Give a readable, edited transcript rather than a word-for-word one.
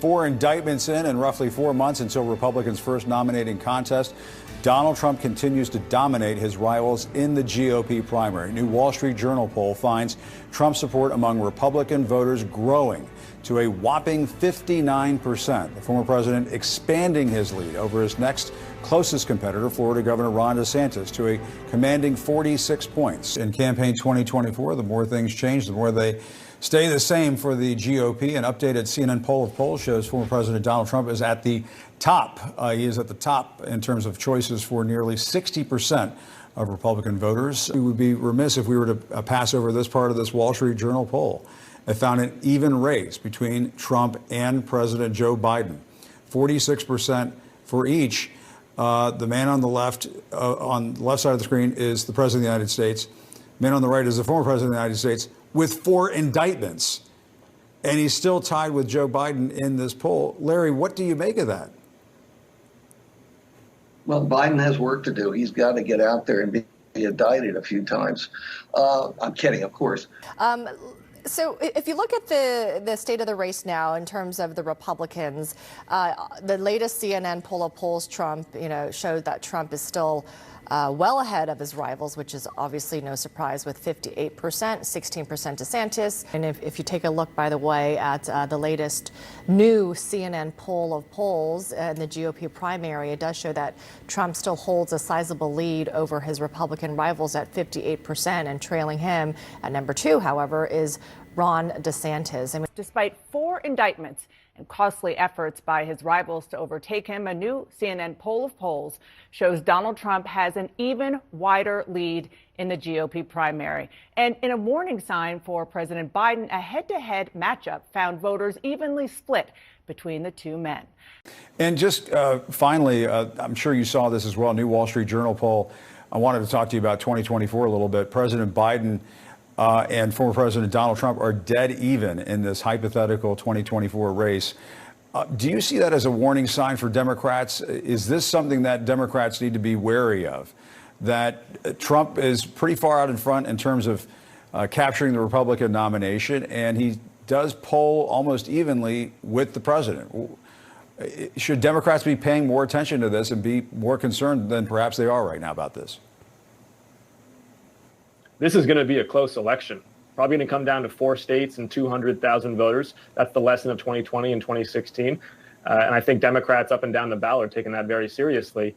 4 indictments in roughly 4 months until Republicans' first nominating contest, Donald Trump continues to dominate his rivals in the GOP primary. New Wall Street Journal poll finds Trump support among Republican voters growing to a whopping 59%. The former president expanding his lead over his next closest competitor, Florida Governor Ron DeSantis, to a commanding 46 points. In campaign 2024, the more things change, the more they stay the same for the GOP. An updated CNN poll of polls shows former President Donald Trump is at the top. He is at the top in terms of choices for nearly 60% of Republican voters. We would be remiss if we were to pass over this part of this Wall Street Journal poll. It found an even race between Trump and President Joe Biden, 46% for each. The man on the left side of the screen is the President of the United States. The man on the right is the former President of the United States with 4 indictments. And he's still tied with Joe Biden in this poll. Larry, what do you make of that? Well, Biden has work to do. He's got to get out there and be indicted a few times. I'm kidding, of course. So if you look at the state of the race now in terms of the Republicans, the latest CNN poll of polls showed that Trump is still well ahead of his rivals, which is obviously no surprise, with 58%, 16% DeSantis. And if you take a look, by the way, at the latest new CNN poll of polls in the GOP primary, it does show that Trump still holds a sizable lead over his Republican rivals at 58%, and trailing him at number 2, however, is Ron DeSantis. Despite 4 indictments and costly efforts by his rivals to overtake him, a new CNN poll of polls shows Donald Trump has an even wider lead in the GOP primary. And in a warning sign for President Biden, a head-to-head matchup found voters evenly split between the two men. And just finally, I'm sure you saw this as well, New Wall Street Journal poll. I wanted to talk to you about 2024 a little bit. President Biden and former President Donald Trump are dead even in this hypothetical 2024 race. Do you see that as a warning sign for Democrats? Is this something that Democrats need to be wary of? That Trump is pretty far out in front in terms of capturing the Republican nomination, and he does poll almost evenly with the president. Should Democrats be paying more attention to this and be more concerned than perhaps they are right now about this? This is going to be a close election. Probably going to come down to 4 states and 200,000 voters. That's the lesson of 2020 and 2016. And I think Democrats up and down the ballot are taking that very seriously.